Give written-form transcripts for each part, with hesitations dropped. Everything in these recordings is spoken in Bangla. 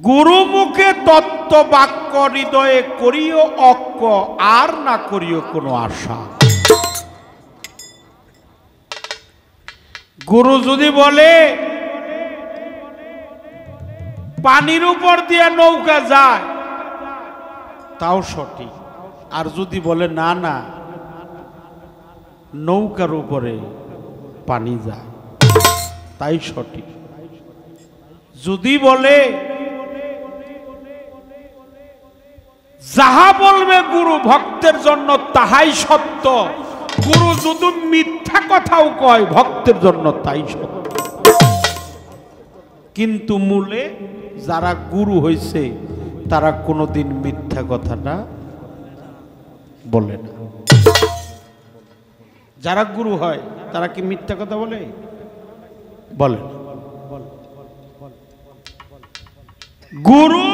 গুরু মুখে তত্ত্ব বাক্য হৃদয়ে করিও অক্ষ, আর না করিও কোনো আশা। গুরু যদি বলে পানির উপর দিয়ে নৌকা যায়, তাও সঠিক। আর যদি বলে না না, নৌকার উপরে পানি যায়, তাই সঠিক। যদি বলে যাহা বলবে গুরু ভক্তের জন্য তাহাই সত্য, গুরু যদি মিথ্যা কথাও কয় ভক্তের জন্য তাই সত্য। কিন্তু মূলে যারা গুরু হইছে তারা কোনোদিন মিথ্যা কথাটা বলে না। যারা গুরু হয় তারা কি মিথ্যা কথা বলে? বলে না। গুরু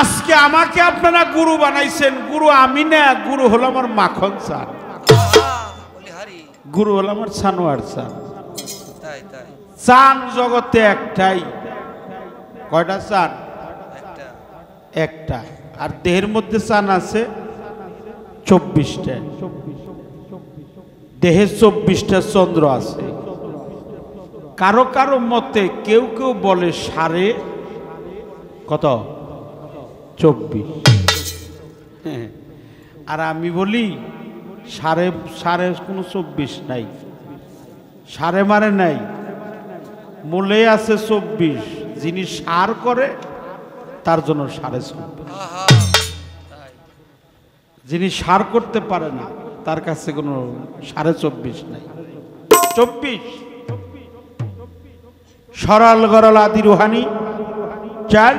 আজকে আমাকে আপনারা গুরু বানাইছেন, গুরু আমি না, গুরু হলো আমার মাখন চান, গুরু হলো আমার সানোয়ার চান। চান জগতে একটাই। কয়টা চান? একটা। আর দেহের মধ্যে চান আছে 24টা। দেহে 24টা চন্দ্র আছে। কারো কারো মতে কেউ কেউ বলে সাড়ে কত 24। আর আমি বলি সাড়ে সাড়ে কোনো 24 নাই, সাড়ে মারে নাই, মূলে আছে 24। যিনি সার করে তার জন্য 24.5। যিনি সার করতে পারে না তার কাছে কোনো 24.5 নাই, 24। সরল গরল আদি রুহানি 4,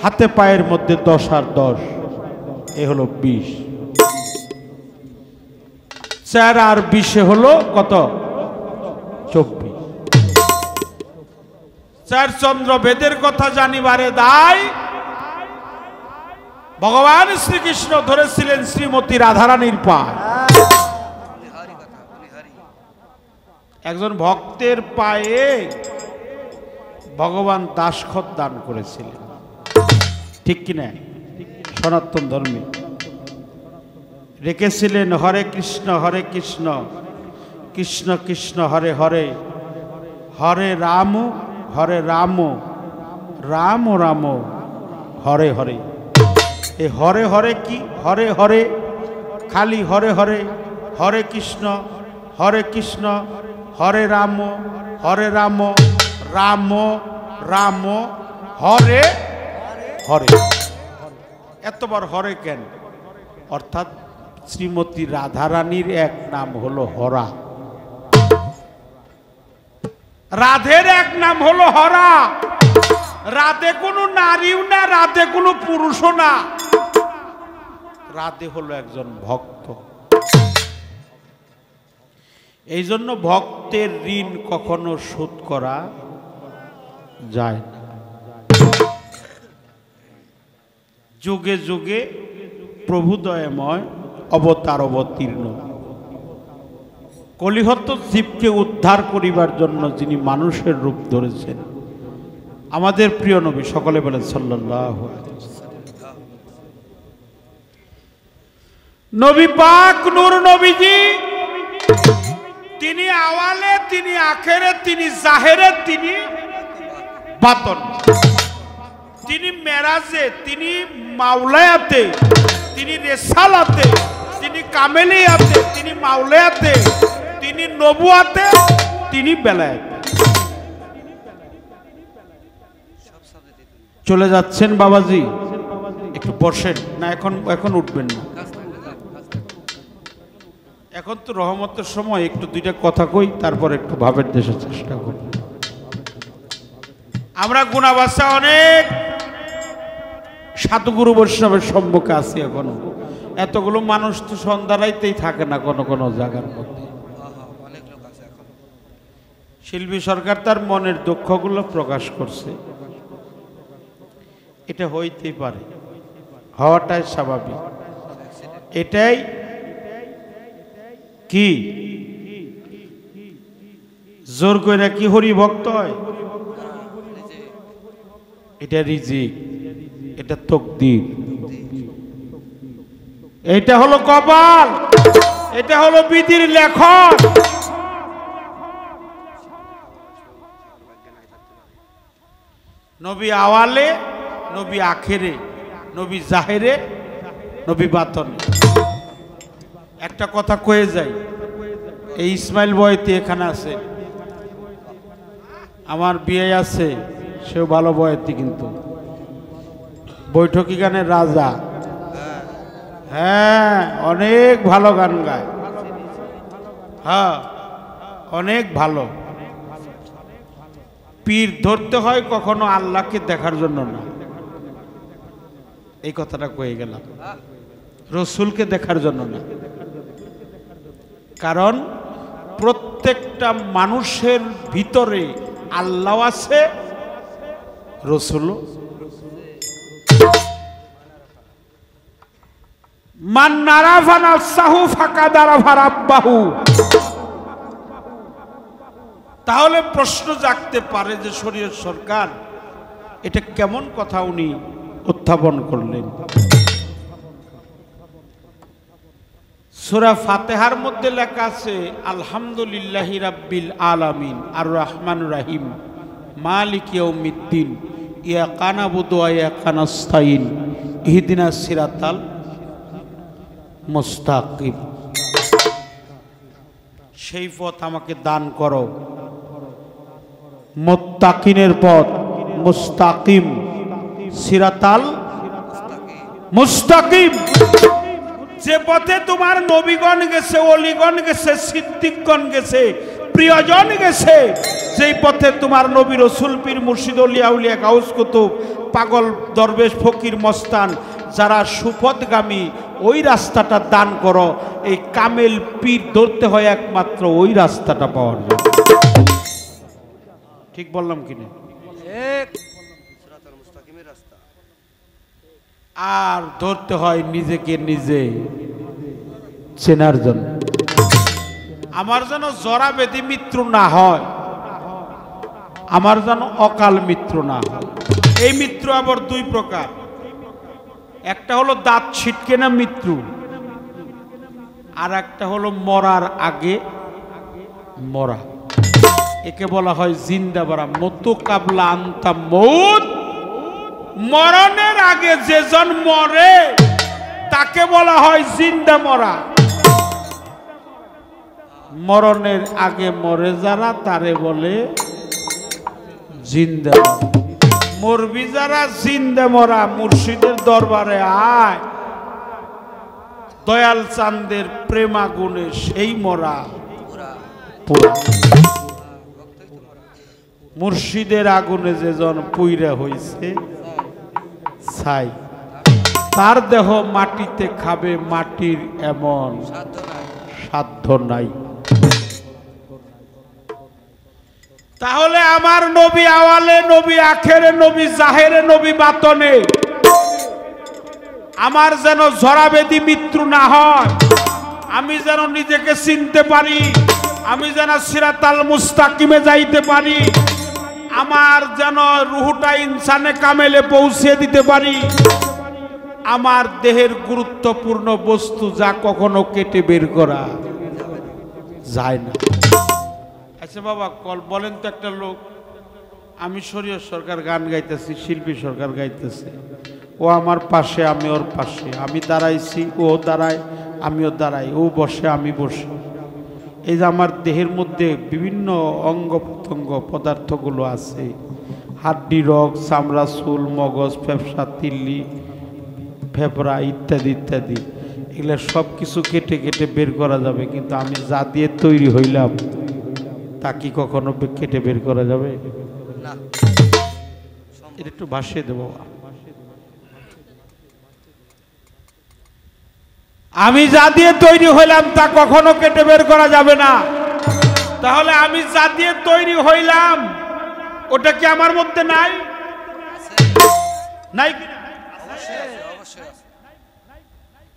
হাতে পায়ের মধ্যে 10 আর 10, এ হলো 20। 4 আর 20 হলো কত? 24। 4 চন্দ্র ভেদের কথা জানিবারে দায় ভগবান শ্রীকৃষ্ণ ধরেছিলেন শ্রীমতী রাধারানীর পায়ে। একজন ভক্তের পায়ে ভগবান দাসখত দান করেছিলেন, ঠিক কিনা? সনাতন ধর্মে রেখেছিলেন হরে কৃষ্ণ কৃষ্ণ কৃষ্ণ হরে হরে, হরে রাম রাম রাম হরে হরে। এই হরে হরে কি? হরে হরে খালি হরে হরে, হরে কৃষ্ণ হরে রাম রাম রাম হরে হরে। এতবার হরে কেন? অর্থাৎ শ্রীমতী রাধারানীর এক নাম হলো হরা, রাধের এক নাম হলো হরা। রাধে কোনো নারীও না, রাধে কোনো পুরুষও না, রাধে হলো একজন ভক্ত। এই জন্য ভক্তের ঋণ কখনো শোধ করা যায় না। যুগে যুগে প্রভুদয়ময় অবতার অবতীর্ণ, কলিহত জীবকে উদ্ধার করিবার জন্য যিনি মানুষের রূপ ধরেছেন, আমাদের প্রিয় নবী। সকলে বলেন সাল্লাল্লাহু আলাইহি ওয়াসাল্লাম। নবী পাক নূর নবীজি, তিনি আওয়ালে, তিনি আখেরে, তিনি জাহেরে, তিনি বাতন, তিনি মেরাজে, তিনি মাওলায়াতে, তিনি রেসালাতে, তিনি কামেলিয়াতে, তিনি মাওলায়াতে, তিনি নবুয়াতে, তিনি বেলায়েতে। চলে যাচ্ছেন বাবাজি, একটু বসেন না, এখন উঠবেন না। এখন তো রহমতের সময়, একটু দুইটা কথা কই, তারপর একটু ভাবের দেশের চেষ্টা করি। আমরা গুণাবাসা অনেক সাধুগুরু বৈষ্ণবের সম্মুখে আছি এখনো। এতগুলো মানুষ তো সন্ধ্যারাইতেই থাকে না কোনো কোনো জায়গার মধ্যে। শিল্পী সরকার তার মনের দুঃখগুলো প্রকাশ করছে, এটা হইতেই পারে, হওয়াটাই স্বাভাবিক। এটাই কি জোর করে কি হরি ভক্ত হয়? এটা রিজিক, এটা তকদির, এটা হলো কপাল, এটা হলো বিধির লেখন। নবী আওয়ালে, নবী আখেরে, নবী জাহেরে, নবী বাতনে। একটা কথা কয়ে যাই, এই ইসমাইল বয়তি এখানে আছে, আমার বিয়ে আছে, সেও ভালো বয়তি, কিন্তু বৈঠকি গানের রাজা। হ্যাঁ, অনেক ভালো গান গায়, হ্যাঁ অনেক ভালো। পীর ধরতে হয় কখনো আল্লাহকে দেখার জন্য না, এই কথাটা কয়ে গেলাম, রসুলকে দেখার জন্য না। কারণ প্রত্যেকটা মানুষের ভিতরে আল্লাহ আছে, রসুল। মান নারাফা নাফসাহু ফাকাদ আরাফা রাব্বাহু। তাহলে প্রশ্ন জাগতে পারে যে শরীয়ত সরকার এটা কেমন কথা উনি উত্থাপন করলেন। সূরা ফাতিহার মধ্যে লেখা আছে আলহামদুলিল্লাহি রাব্বিল আলামিন আর রহমানুর রহিম মালিক ইয়াউমিদ্দিন ইয়াকা নাবুদু ওয়া ইয়াকা নাস্তাইন ইহদিনাস সিরাতাল মুস্তাকিম। সেই পথ আমাকে দান করো, মুত্তাকিনের পথ, মুস্তাকিম, সিরাতাল মুস্তাকিম। যে পথে তোমার নবীগণ গেছে, ওলিগণ গেছে, সিদ্দিকগণ গেছে, প্রিয়জন গেছে, যেই পথে তোমার নবী রসুল পীর মুর্শিদ আউলিয়া উলিয়া গাউস কুতুব পাগল দরবেশ ফকির মস্তান যারা সুপথগামী, ওই রাস্তাটা দান করো। এই কামেল পীর ধরতে হয় একমাত্র ওই রাস্তাটা পাওয়ার জন্য। ঠিক বললাম কিনা? আর ধরতে হয় নিজেকে নিজে চেনার জন্য। আমার যেন জরা ব্যাধি মৃত্যু না হয়, আমার যেন অকাল মৃত্যু না হয়। এই মৃত্যু আবার দুই প্রকার, একটা হলো দাঁত ছিটকে না মৃত্যু, আর একটা হলো মরার আগে মরা। একে বলা হয় জিন্দা মরা, মতু কাবলা আন্তা মৌত। মরণের আগে যেজন মরে তাকে বলা হয় জিন্দা মরা। মরণের আগে মরে যারা তারে বলে জিন্দা মরা। মরবি যারা জিন্দা মরা, মুর্শিদের দরবারে আয়, দয়াল চাঁদের প্রেমাগুণে সেই মরা পুরা। মুর্শিদের আগুনে যেজন পুইরা হইছে ছাই, তার দেহ মাটিতে খাবে, মাটির এমন সাধ্য নাই। তাহলে আমার নবী আওয়ালে, নবী আখেরে, নবী জাহেরে, নবী বাতনে আমার যেন ঝরাবেদি মৃত্যু না হয়, আমি যেন নিজেকে চিনতে পারি, আমি যেন সিরাতাল মুস্তাকিমে যাইতে পারি, আমার যেন রুহটা ইনসানে কামেলে পৌঁছে দিতে পারি। আমার দেহের গুরুত্বপূর্ণ বস্তু যা কখনো কেটে বের করা যায় না। আচ্ছা বাবা, বলেন তো, একটা লোক, আমি শরীয়ত সরকার গান গাইতেছি, শিল্পী সরকার গাইতেছে, ও আমার পাশে, আমি ওর পাশে, আমি দাঁড়াইছি, ও দাঁড়ায়, আমিও দাঁড়াই, ও বসে, আমি বসে। এই যে আমার দেহের মধ্যে বিভিন্ন অঙ্গ প্রত্যঙ্গ পদার্থগুলো আছে, হাড্ডি, রগ, চামড়া, চুল, মগজ, ফেফসা, তিল্লি, ফেফড়া ইত্যাদি ইত্যাদি, এগুলো সব কিছু কেটে কেটে বের করা যাবে, কিন্তু আমি যা দিয়ে তৈরি হইলাম তা কি কখনো কেটে বের করা যাবে না? এটা একটু ভাসিয়ে দেবো। আমি যা দিয়ে তৈরি হইলাম তা কখনো কেটে বের করা যাবে না। তাহলে আমি যা দিয়ে তৈরি হইলাম ওটা কি আমার মধ্যে নাই? নাই?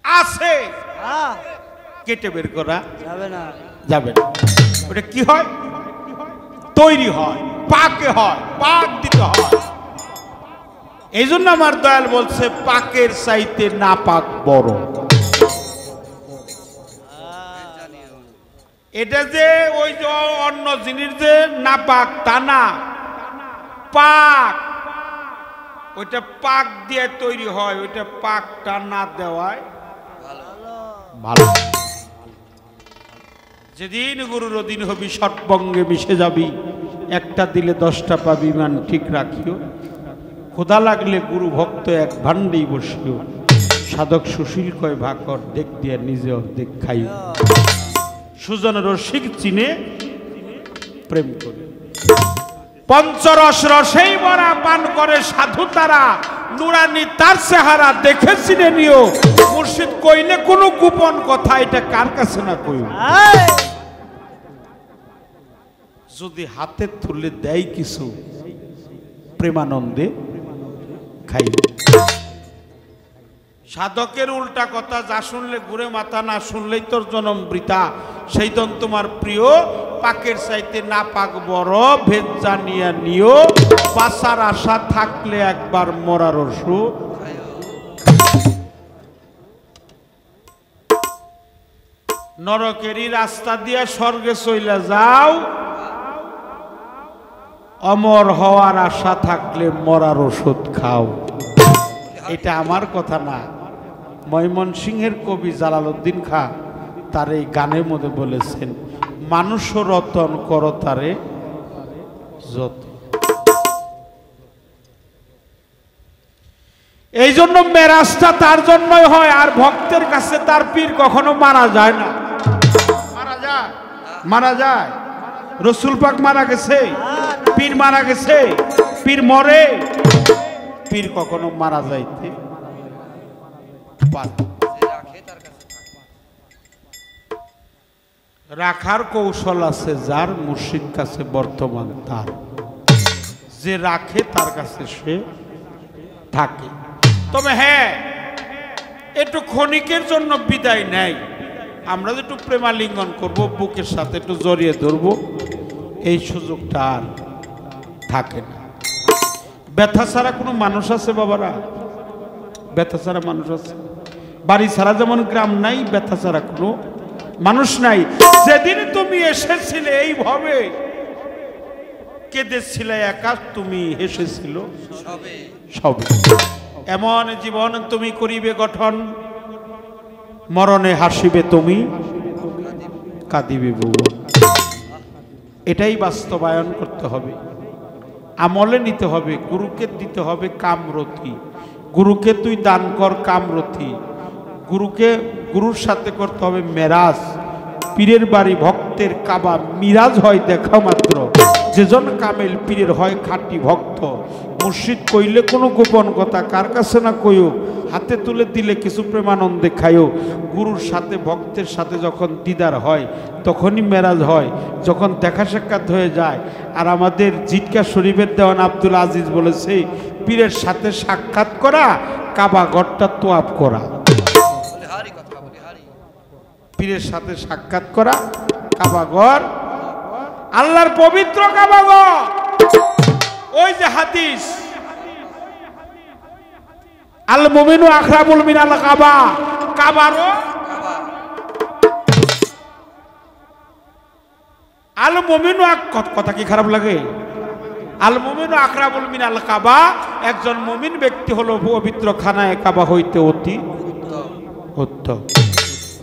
আছে, কেটে বের করা যাবে না, যাবে না। ওটা কি হয়? তৈরি হয়, পাকে হয়, পাক দিতে হয়। এই জন্য আমার দয়াল বলছে পাকের চাইতে না পাক বড়। এটা যে ওই যে অন্য জিনিস যে না পাক তা না, পাক ওইটা পাক দিয়ে তৈরি হয়, ওইটা পাকটা না দেওয়ায় ভালো। যেদিন গুরুর অধীন হবি সর্বঙ্গে মিশে যাবি, একটা দিলে 10টা পাবি, মান ঠিক রাখিও। খোদা লাগলে গুরু ভক্ত এক ভান্ডেই বসিও, সাধক সুশীল কয় ভাকর দেখ দিয়া নিজে অর্ধেক খাই। সুজন রসিক চিনে প্রেম করে, পঞ্চরস রসেই ভরা পান করে সাধু তারা, নুরানি তার চেহারা দেখে চিনে নিও। মুর্শিদ কইলে কোনো গোপন কথা, এটা কার কাছে না কই। যদি হাতে তুলে দেয় কিছু, প্রেমানন্দে খাই। সাধকের উল্টা কথা যা শুনলে ঘুরে মাথা, না শুনলেই তোর জনম বৃথা। সেই দন তোমার প্রিয়, পাকের চাইতে না পাক বড়, ভেদ জানিয়া নিও। বাঁচার আশা থাকলে একবার মরার ওষুধ। নরকেরই রাস্তা দিয়া স্বর্গে চইলা যাও, অমর হওয়ার আশা থাকলে মরার ওষুধ খাও। এটা আমার কথা না, ময়মনসিংহের কবি জালালউদ্দিন খাঁ তার এই গানের মধ্যে বলেছেন, মানুষ রতন কর তারে যত। এই জন্য মেরাজটা তার জন্যই হয়, আর ভক্তের কাছে তার পীর কখনো মারা যায় না। মারা যায়, মারা যায়। রসুল পাক মারা গেছে, পীর মারা গেছে, পীর মরে, পীর কখনো মারা যাইতে পারে। রাখার কৌশল আছে যার, মুর্শিদ কাছে বর্তমান তার। যে রাখে তার কাছে সে থাকে। তবে হ্যাঁ, একটু ক্ষণিকের জন্য বিদায় নেয়। আমরা যে একটু প্রেমালিঙ্গন করবো, বুকের সাথে একটু জড়িয়ে ধরবো, এই সুযোগটা আর থাকে না। ব্যথা ছাড়া কোনো মানুষ আছে বাবারা? ব্যথা ছাড়া মানুষ আছে? বাড়ি ছাড়া যেমন গ্রাম নাই, ব্যথা ছাড়া কোনো মানুষ নাই। যেদিন তুমি এসেছিলে এইভাবে কেঁদেছিলে একা, তুমি হেসেছিল সবে। এমন জীবন তুমি করিবে গঠন, মরণে হাসিবে তুমি, কাঁদিবে ভুবন। এটাই বাস্তবায়ন করতে হবে, আমলে নিতে হবে। গুরুকে দিতে হবে কামরতি। গুরুকে তুই দান কর কামরতি। গুরুকে, গুরুর সাথে করতে হবে মেরাজ। পীরের বাড়ি ভক্তের কাবা, মিরাজ হয় দেখা মাত্র। যেজন কামেল পীরের হয় খাঁটি ভক্ত। মুর্শিদ কইলে কোনো গোপন কথা কার কাছে না কইও, হাতে তুলে দিলে কিছু প্রেমানন্দে খাইও। গুরুর সাথে ভক্তের সাথে যখন দিদার হয় তখনই মেরাজ হয়, যখন দেখা সাক্ষাৎ হয়ে যায়। আর আমাদের জিটকা শরীফের দেওয়ান আব্দুল আজিজ বলেছে, পীরের সাথে সাক্ষাৎ করা কাবা ঘরটা তোয়াব করা। পীরের সাথে সাক্ষাৎ করা কাবা ঘর, আল্লাহর পবিত্র কাবা ঘর। ওই যে হাদিস, আল মুমিনু আকরাবুল মিনাল কাবা, কাবারও আল মুমিনু, কথা কি খারাপ লাগে? আল মুমিনু আকরাবুল মিনাল কাবা, একজন মুমিন ব্যক্তি হলো পবিত্র খানায় কাবা হইতে অতি উত্তম।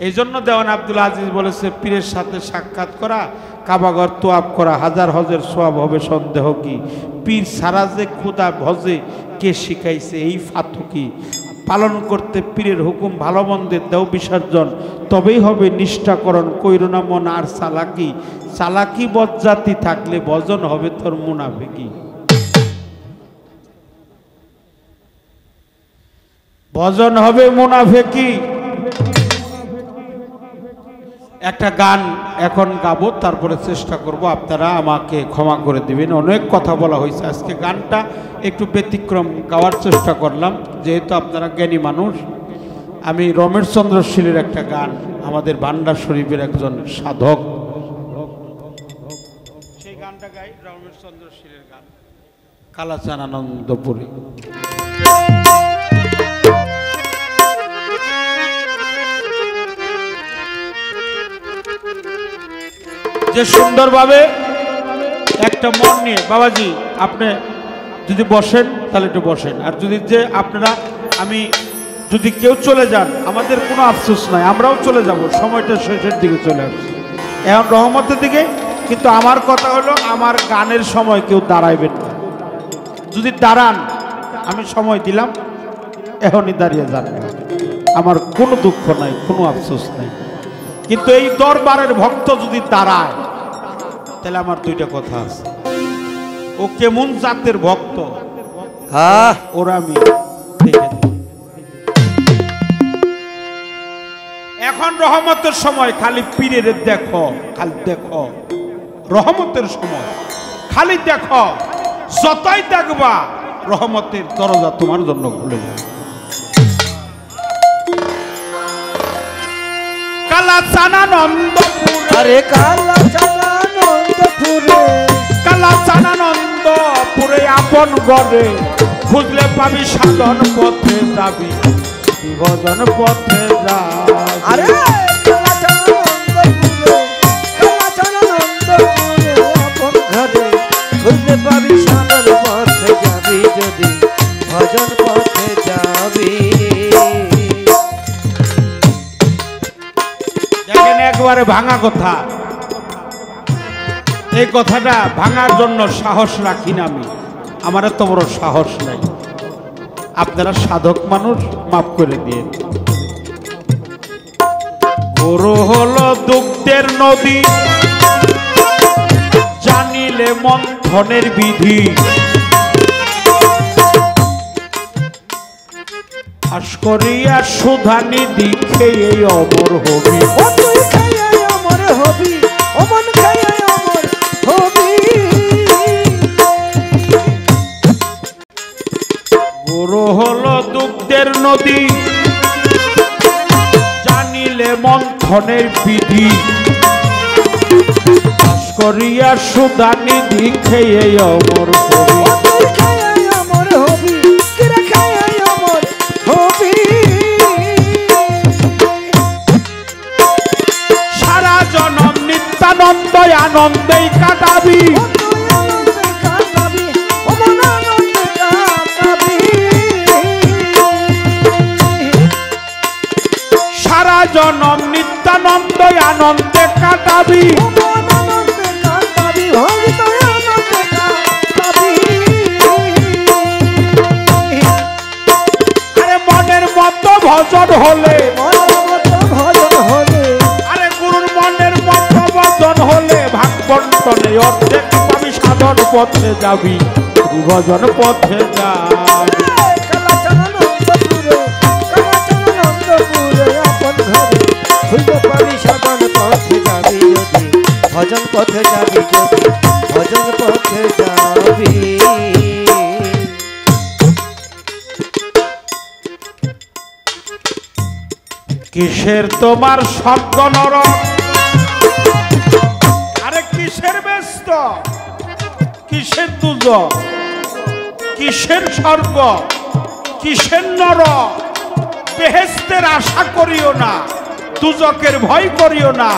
এই জন্য দেওয়ান আব্দুল আজিজ বলেছে, পীরের সাথে সাক্ষাৎ করা কাবাঘর তোয়াব করা, হাজার হজের সোয়াব হবে সন্দেহ কি। পীর সারা যে খুদা ভজে কে শিখাইছে এই ফাতুকি। পালন করতে পীরের হুকুম, ভালো মন্দের দেও বিসর্জন, তবেই হবে নিষ্ঠাকরণ। কইরোনা মন আর চালাকি, চালাকি বজ্জাতি থাকলে ভজন হবে তোর মুনাফিকি। ভজন হবে মুনাফিকি। একটা গান এখন গাবো, তারপরে চেষ্টা করব, আপনারা আমাকে ক্ষমা করে দিবেন। অনেক কথা বলা হয়েছে, আজকে গানটা একটু ব্যতিক্রম গাওয়ার চেষ্টা করলাম, যেহেতু আপনারা জ্ঞানী মানুষ। আমি রমেশচন্দ্র শীলের একটা গান, আমাদের ভান্ডার শরীফের একজন সাধক, সেই গানটা গাই। রমেশচন্দ্র শীলের গান, কালাচান আনন্দপুরী। যে সুন্দরভাবে একটা মন নিয়ে বাবাজি আপনি যদি বসেন তাহলে একটু বসেন, আর যদি যে আপনারা আমি যদি কেউ চলে যান আমাদের কোনো আফসোস নাই, আমরাও চলে যাব, সময়টা শেষের দিকে চলে আসছে এখন রহমতের দিকে। কিন্তু আমার কথা হলো আমার গানের সময় কেউ দাঁড়াইবেন না, যদি দাঁড়ান আমি সময় দিলাম এখনই দাঁড়িয়ে যান, আমার কোনো দুঃখ নাই কোনো আফসোস নাই। কিন্তু এই দরবারের ভক্ত যদি দাঁড়ায় তাহলে আমার দুইটা কথা আছে, ও কেমন জাতের ভক্ত ওরা আমি দেখে দিই। এখন রহমতের সময় খালি পীরের দেখো, খালি দেখো রহমতের সময়, খালি দেখো, যতই দেখবা রহমতের দরজা তোমার জন্য খুলে যাবে। আরে কালাচানানন্দপুরে আপন গড়ে খুঁজলে পাবি সাধন পথে যাবি, বিভজন পথে যাবি। খুঁজলে পাবি সাধন পথে যাবি, যদি ভজন পথে যাবি। দেখেন একবারে ভাঙা কথা, এই কথাটা ভাঙার জন্য সাহস রাখি না আমি, আমার এত বড় সাহস নাই, আপনারা সাধক মানুষ মাফ করে দিয়ে। গরু হলো দুগ্ধের নদী, জানিলে মন্থনের বিধি, আশ করিয়া সুধা নিধি খেয়ে অমর হবি, অমর হবি, অমন খাইয়া অমর হবি। গরু হলো দুগ্ধের নদী, জানিলে মন্থনের বিধি, আশ করিয়া সুধা নিধি খেয়ে অমর হবি, অমর হবি, কিরা খাইয়া অমর হবি। সারা জনম নিত্যানন্দ আনন্দেই কাটাবি, সারা জনম নিত্যানন্দ আনন্দে কাটাবি। আরে মনের মতো ভজন হলে, আরে গুরুর মনের মতো ভজন হলে ভাগ বন্টনে অর্ধেক পাবি, সাধন পথে যাবি, ভজন পথে যাবি। ভজন পথে যাবি, যদি ভজন পথে যাবি। কিসের তোমার স্বর্গ নরক, আরে কিসের ব্যস্ত, কিসের দুজক, কিসের স্বর্গ, কিসের নরক। বেহেশতের আশা করিও না, দুজকের ভয় করিও না,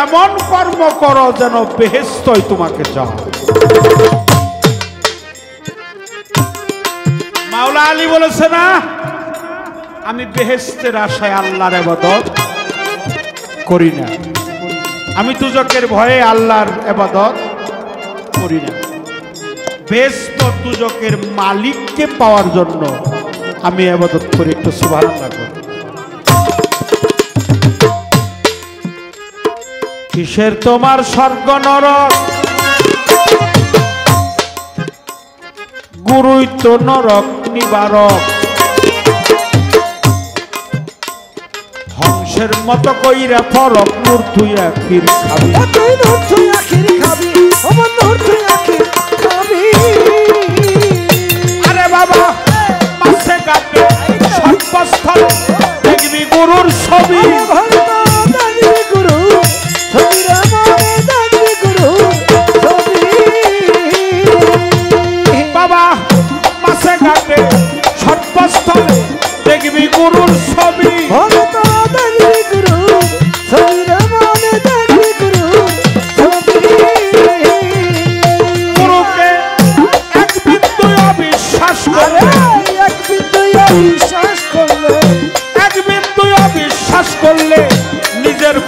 এমন কর্ম করো যেন বেহেশতই তোমাকে চাও। মাওলা আলী বলেছে না, আমি বেহেশতের আশায় আল্লাহর ইবাদত করি না, আমি দুজকের ভয়ে আল্লাহর ইবাদত করি না। বেহেশত দুজকের মালিককে পাওয়ার জন্য আমি ইবাদত করি। একটু সুবহানাল্লাহ করি। কিসের তোমার স্বর্গ নরক, গুরুই তো নরক নিবারক, হংসের মতো কইরা ফরক, নূর তুই আখির খাবি, নূর তুই আখির খাবি, অমন নূর তুই আখির খাবি। আরে বাবা মাছে কাটে সর্বস্থলে দেখবি গুরুর ছবি, বাবা মাছে কাটে সর্বস্থলে দেখবি গুরুর ছবি। গুরু ছবি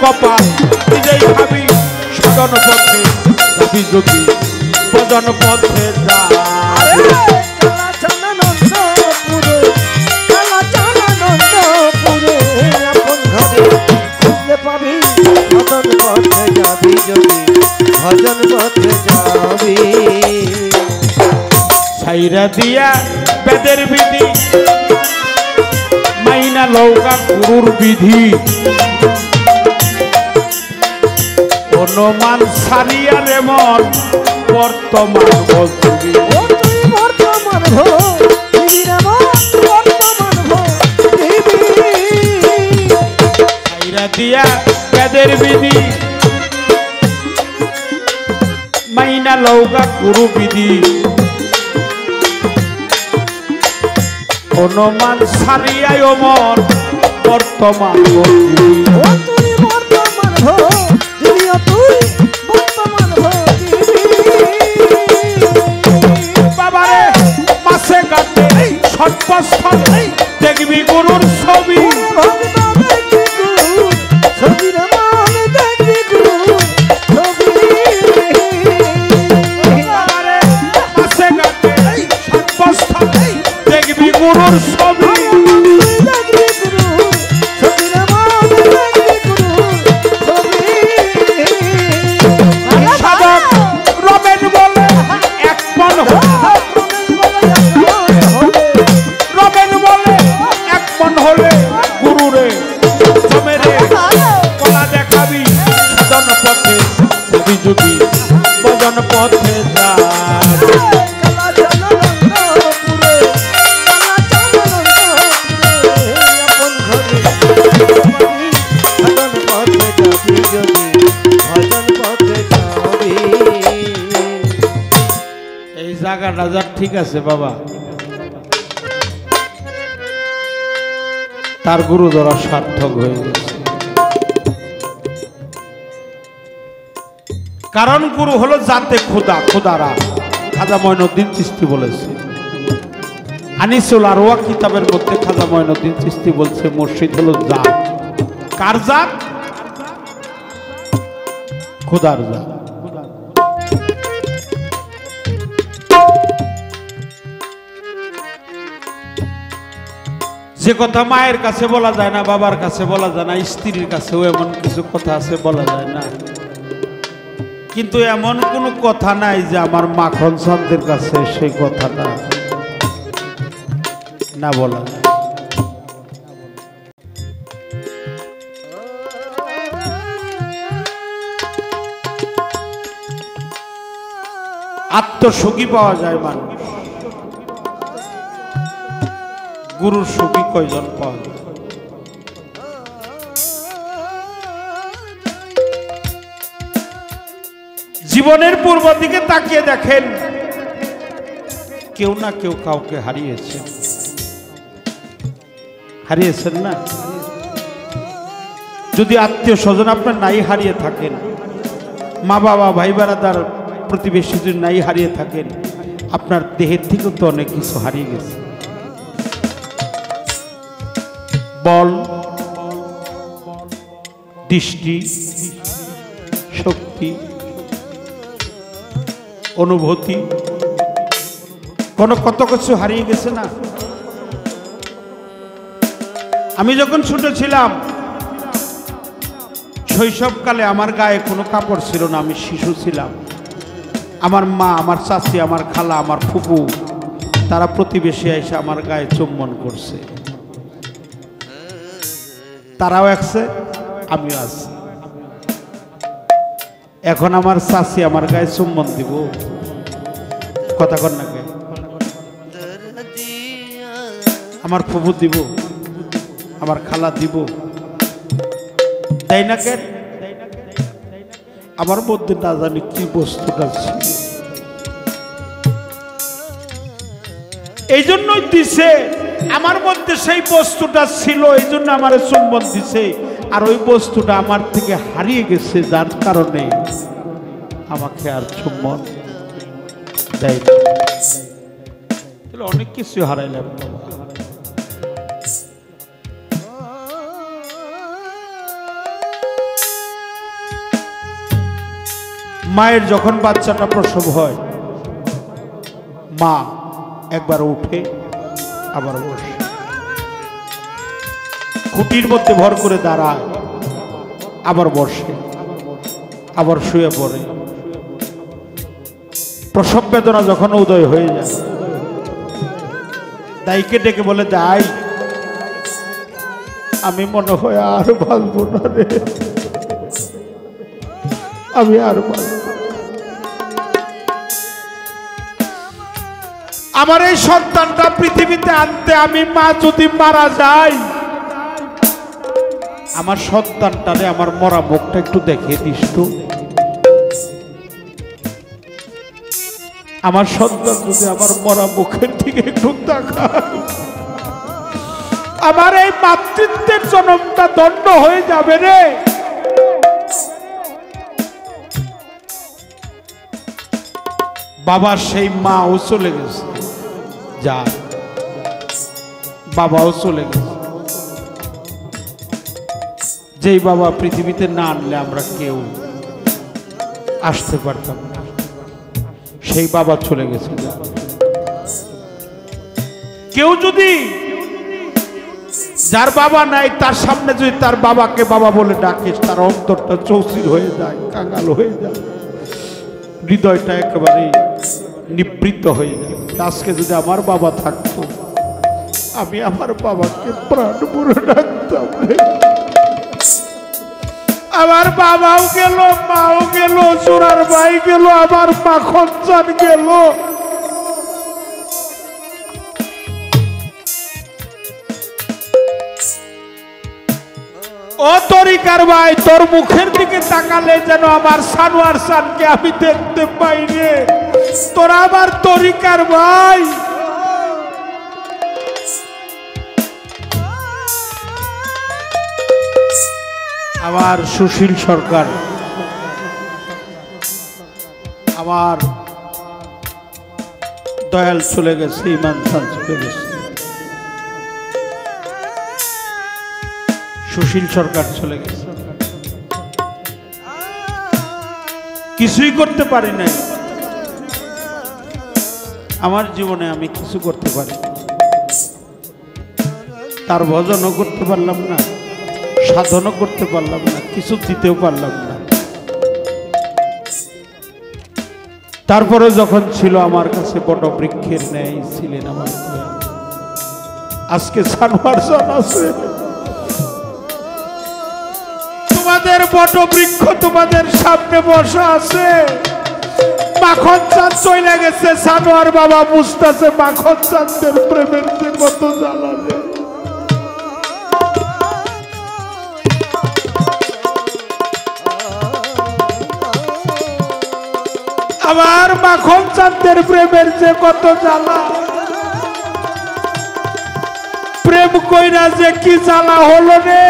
কপাল নিজেই ভাবি সাধন পথে যাবি যদি ভজন পথে যা পাবি ভজন পথে যাবি যদি ভজন পথে যাবি ছাইরা দিয়া বেদের বিধি মাইনা লৌকা গুরুর বিধি অনুমান সারিয়া রে মন বর্তমান বলছি বর্তমান ছাইরা দিয়া বেদের বিধি মাইনা লৌকা গুরু বিধি অনুমান সারিয়ায় মন বর্তমান বাবারে মাসে কাটে সর্বস্থল দেখবি গুরুর ছবি মাসে কাটে সর্বস্থল দেখবি গুরুর ছবি সাধক রমেন বলে এক মন রমেন বলে এক মন হলে গুরুরে জমেরে কলা দেখাবি সাধন পথে যাবি যদি ভজন পথে যা এই জায়গাটা যাক ঠিক আছে বাবা তার গুরু ধরা সার্থক হয়ে গেছে কারণ গুরু হলো জাতে খোদা খোদারা খাজা মঈনুদ্দিন চিশতি বলেছে আনিসুল আরওয়া কিতাবের মধ্যে খাজা মঈনুদ্দিন চিশতি বলছে মুর্শিদ হলো জাত কার জাত খোদার জাত যে কথা মায়ের কাছে বলা যায় না বাবার কাছে বলা যায় না স্ত্রীর কাছেও এমন কিছু কথা আছে বলা যায় না কিন্তু এমন কোনো কথা নাই যে আমার মাখন চাঁদের কাছে সেই কথাটা না বলা যায় আত্মসুখী পাওয়া যায় মানুষ গুরুর সুখী কয়জন পাওয়া যায় জীবনের পূর্ব দিকে তাকিয়ে দেখেন কেউ না কেউ কাউকে হারিয়েছেন না যদি আত্মীয় স্বজন আপনার নাই হারিয়ে থাকেন মা বাবা ভাই বেড়াদার প্রতিবেশী যদি নাই হারিয়ে থাকেন আপনার দেহের থেকেও তো অনেক কিছু হারিয়ে গেছে বল দৃষ্টি শক্তি অনুভূতি কত কিছু হারিয়ে গেছে না আমি যখন ছোট ছিলাম শৈশবকালে আমার গায়ে কোনো কাপড় ছিল না আমি শিশু ছিলাম আমার মা আমার চাচি আমার খালা আমার ফুপু তারা প্রতিবেশী এসে আমার গায়ে চুম্বন করছে তারাও একসে আমিও আছি এখন আমার চাচি আমার গায়ে চুম্বন দিব কথা কর না কে আমার ফুফু দিব আমার খালা দিব তাই না কেন আমার মধ্যে না জানি কি বস্তুটা ছিল এই জন্যই দিছে আমার মধ্যে সেই বস্তুটা ছিল এই জন্য আমার চুম্বন দিছে আর ওই বস্তুটা আমার থেকে হারিয়ে গেছে যার কারণে আমাকে আর চুম্বন দেয় অনেক কিছু হারাইলাম মায়ের যখন বাচ্চাটা প্রসব হয়, মা একবার উঠে আবার বসে, খুঁটির মধ্যে ভর করে দাঁড়ায়, আবার বসে, আবার শুয়ে পড়ে। প্রসব বেদনা যখন উদয় হয়ে যায়, দাইকে ডেকে বলে, দাই আমি মনে হয় আর বাঁচবো না রে, আমি আর বাঁচব। আমার এই সন্তানটা পৃথিবীতে আনতে আমি মা যদি মারা যাই, আমার সন্তানটারে আমার মরা মুখটা একটু দেখিয়ে দিস তো। আমার সন্তান যদি আমার মরা মুখের দিকে একটু তাকায়, আমার এই মাতৃত্বের জন্মটা দণ্ড হয়ে যাবে রে। বাবার সেই মাও চলে গেছে, যা বাবাও চলে গেছে। যেই বাবা পৃথিবীতে না আনলে আমরা কেউ আসতে পারতাম না, সেই বাবা চলে গেছে। কেউ যদি যার বাবা নাই তার সামনে যদি তার বাবাকে বাবা বলে ডাকিস, তার অন্তরটা চৌচির হয়ে যায়, কাঙাল হয়ে যায়, হৃদয়টা একেবারে নিবৃত্ত হয়ে যায়। আজকে যদি আমার বাবা থাকতো, আমি আমার বাবাকে প্রাণ ভরে ডাকতাম। আমার বাবাও গেল, মাও গেল, চোরার ভাই গেল, আমার মাখন চান গেল। ও তরিকার ভাই, তোর মুখের দিকে তাকালে যেন আমার সানোয়ার চানকে আমি দেখতে পাই রে। তোরা আমার তরিকার ভাই। আমার সুশীল সরকার, আমার দয়াল চলে গেছে, ইমান খান চলে গেছে, সুশীল সরকার চলে গেছে। কিছুই করতে পারি নাই আমার জীবনে, আমি কিছু করতে পারি, তার ভজনও করতে পারলাম না, সাধনও করতে পারলাম না, কিছু দিতেও পারলাম না। তারপরে যখন ছিল আমার কাছে বট বৃক্ষের ন্যায় ছিলেন আমার। আজকে সানোয়ার চান আছে, তোমাদের বট বৃক্ষ তোমাদের সামনে বসা আছে। মাখন চাঁদ চলে গেছে, সানোয়ার বাবা বুঝতেছে মাখন চাঁদের প্রেমের যে কত জ্বালাবে। আমার মাখন চাঁদের প্রেমের যে কত জ্বালা, প্রেম কইরা যে কি জ্বালা হলো রে।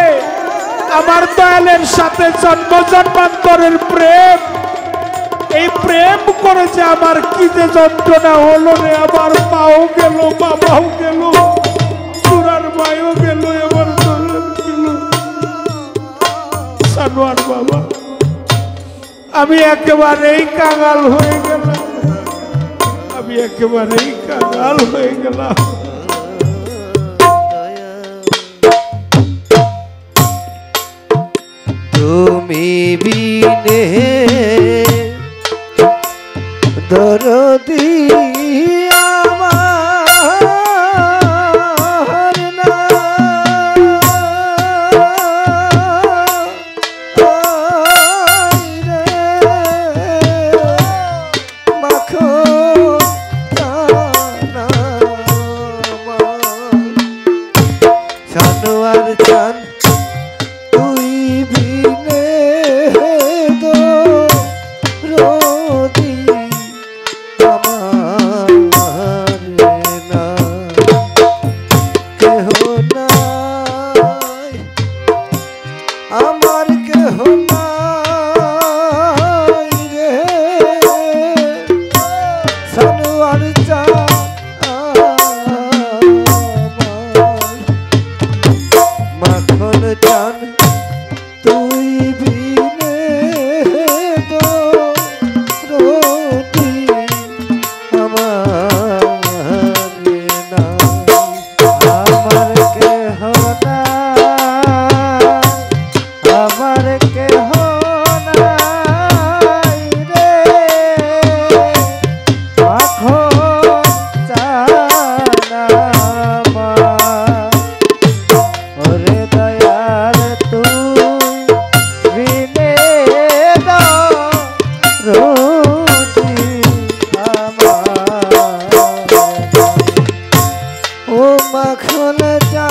আমার দয়ালের সাথে জন্ম জন্মান্তরের প্রেম, এই প্রেম করেছে আমার কি যে যন্ত্রণা হলো রে। আমার মাও গেল, বাবাও গেল, চূড়ার মায়ও গেল, আমার দয়াল গেল, সানোয়ার বাবা। আমি একেবারেই কাঙাল হয়ে গেলাম, আমি একেবারেই কাঙাল হয়ে গেলাম। তুমি বিনে দরদি আমার না, মাখন সানোয়ার চান তুই বিনে দরদি আমার না, কেহ নাই আমার, কেহ নাই রে সানোয়ার চান আমার। আমার ওরে দয়াল তুই বিনে রোজি আমার ও মাখন যা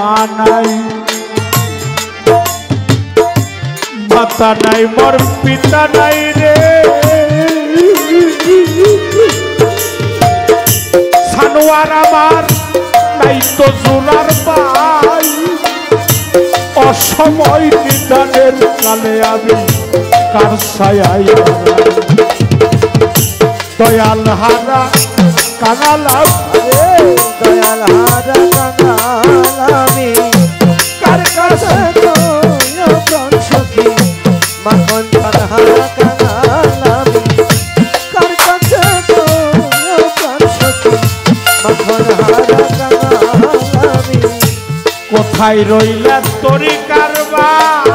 মা নাই মাতা নাই মোর পিতা নাই রে সানোয়ার আমার নাই তো জোনার পাই অসময় নিদানের কালে আমি কার ছায়ায় দয়াল হারা কাঙালাম দয়াল হারা কাঙাল আমি কার কাছে প্রাণ সখী মাখন হারা কাঙাল আমি কার কাছে প্রাণ সখী মাখন হারা কাঙাল আমি কোথায় রইলা তোরি কারবার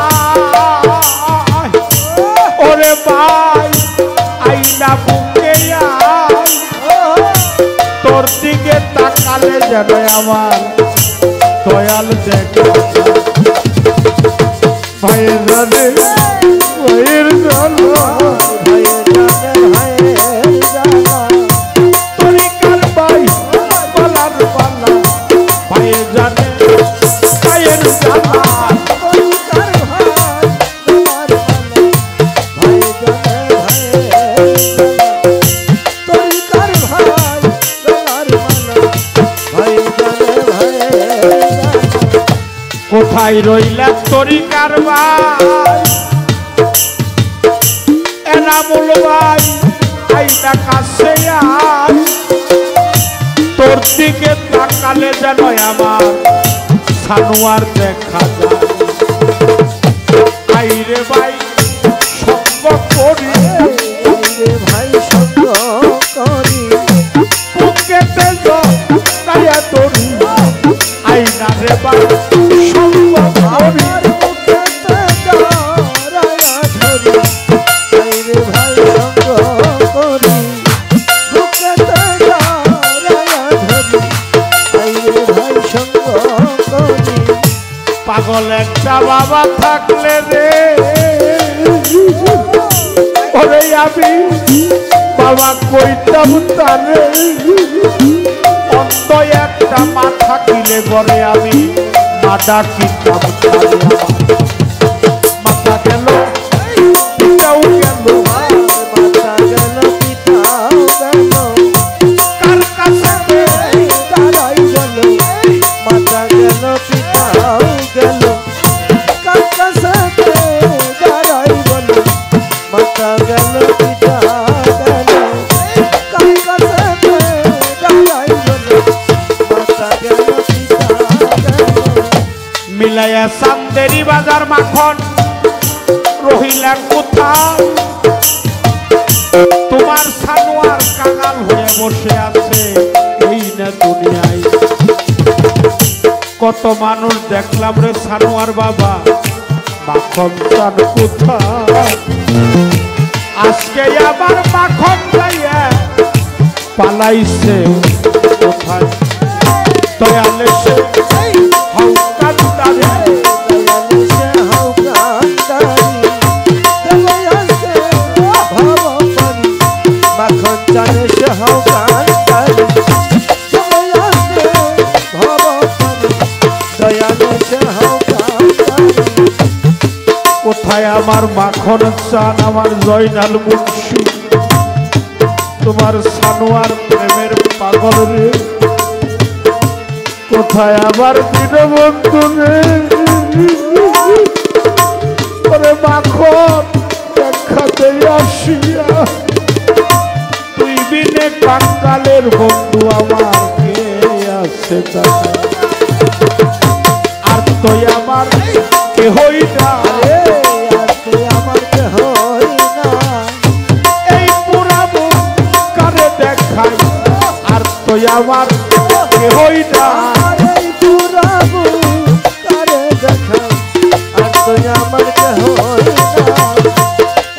ওরে ভাই আইনা বুকে আয় তোর দিকে তাকালে যেন আমার দয়াল দেখা ভাইয়ের জানে ভাইয়ের জানা ভাইয়ের জানা তোরি কার ভাই পালার পালা ভাইয়ের জানে ভাইয়ের জানা কোথায় রইলা তোরি কারবার এনামুল ভাই আইনা কাছে আয় তোর দিকে তাকালে যেন আমার সানোয়ার দেখা যায় আইরে ভাই সঙ্গ করি ভাই সঙ্গ করি বুকেতে জয়া তোরি আইনা রে ভাই সঙ্গ করি পাগল একটা বাবা থাকলে রে ওরে আমি বাবা কইতাম তারে অন্ত একটা মা থাকিলে ঘরে আমি মা ডাকিতাম তারে মাথা গেল পিতাও গেল মাতা গেল পিতাও গেল কার কাছে তারাই গেল মাতা গেল পিতাও গেল কার কাছে তারাই গেল মাতা গেল পিতা গেল কার কাছে তারাই গেল মাতা গেল পিতা গেল মিলাইয়া চান্দেরি বাজার মাখন রহিলা কোথায় তোমার সানোয়ার কাঙাল হয়ে বসে আছে এই না দুনিয়ায় কত মানুষ দেখলাম রে সানোয়ার বাবা মাখন চান কোথায় আজকে আবার মাখন যাইয়া পালাইছে কোথায় দয়ালে সে হৌকান দাঁড়ে কোথায় আমার মাখন চান আমার জয়নাল মুন্সি তোমার সানোয়ার প্রেমের পাগল রে কোথায় আমার দীনবন্ধু রে ওরে মাখন দেখাতে আসিয়া তুই বিনে কাঙ্গালের বন্ধু আমার কে আছে আর তুই আমার কেহই না আমার হই না এই পুরা কারে দেখাই আর তুই আমার কেহই না এই পুরাবু কারে দেখাই আর তুই আমার হই না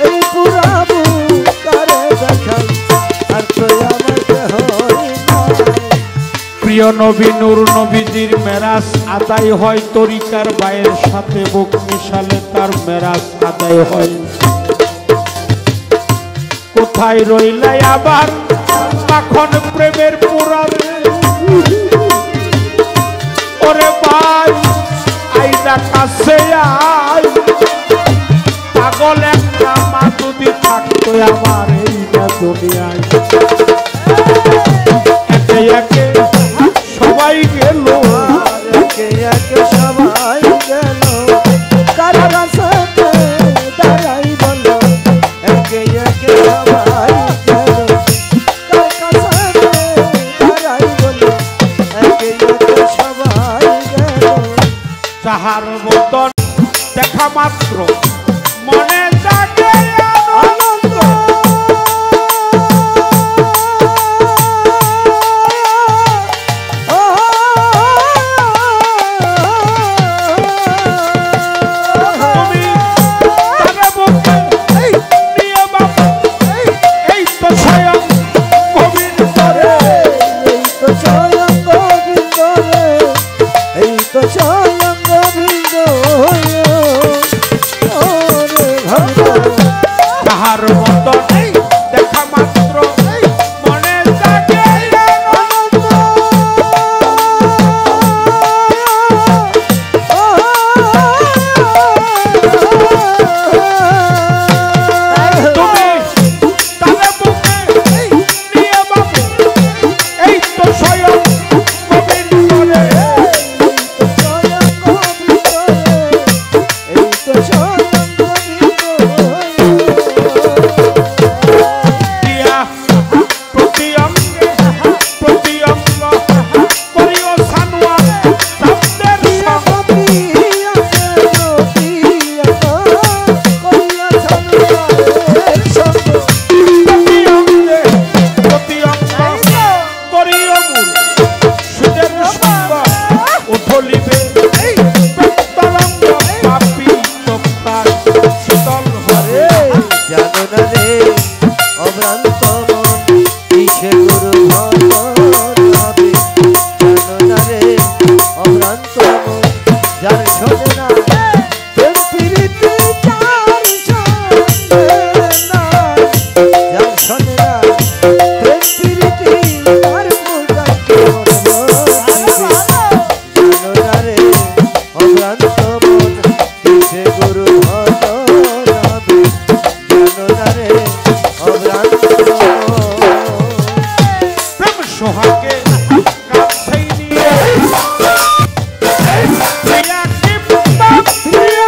এই পুরাবু কারে দেখাই আর তুই আমার হই না প্রিয় নবী নূর নবীজির মেরাজ আদায় হয় তরিকার ভাইয়ের সাথে বুক মিশালে তার মেরাজ আদায় হয় কোথায় রইলে আবার মাখন প্রেমের পুরারে ও ওরে ভাই আইনা কাছে আয় পাগল একটা মা যদি থাকতো আমার এই না দুনিয়ায় একে একে সবাই গেল একে একে সবাই গেল কার কাছে দাঁড়াই বলো একে একে সবাই গেল কার কাছে দাঁড়াই বলো একে একে সবাই গেল যাহার বদন দেখা মাত্র মনে জাগে আনন্দ তুমি তারে বুকে নিয়ে বাবা এই তো স্বয়ং গোবিন্দ রে এই তো স্বয়ং গোবিন্দ রে এই তো স্বয়ং গোবিন্দ ওরে ভগবান যাহার বদন দেখা মাত্র মনে জাগে আনন্দ তুমি তারে বুকে নিয়ে বাবা এই তো স্বয়ং গোবিন্দ রে স্বয়ং গোবিন্দ রে এই তো স্বয়ং গোবিন্দ দিয়া প্রতি অঙ্গে প্রতি অঙ্গ করিও সানুয়া শব্দের সঙ্গ প্রতি অঙ্গে প্রতি অঙ্গ করিও মূল সুদের সঙ্গ উঠলিবে তরঙ্গ পাপি তোপার শীতল হরে জানো না রে অভ্রান্ত মন কিসে গুরু ভজন হবে জানো না রে অভ্রান্ত মন যার শোনে না প্রেম প্রীতি যার শোনে না যার শোনে না প্রেম প্রীতি তার পূজাকে জানো না রে অভ্রান্ত মন কিসে গুরু ভজন হবে জানো না রে অভ্রান্ত মন প্রেম সোহাগে কাছেই নিয়ে প্রিয়া কি প্রিয়া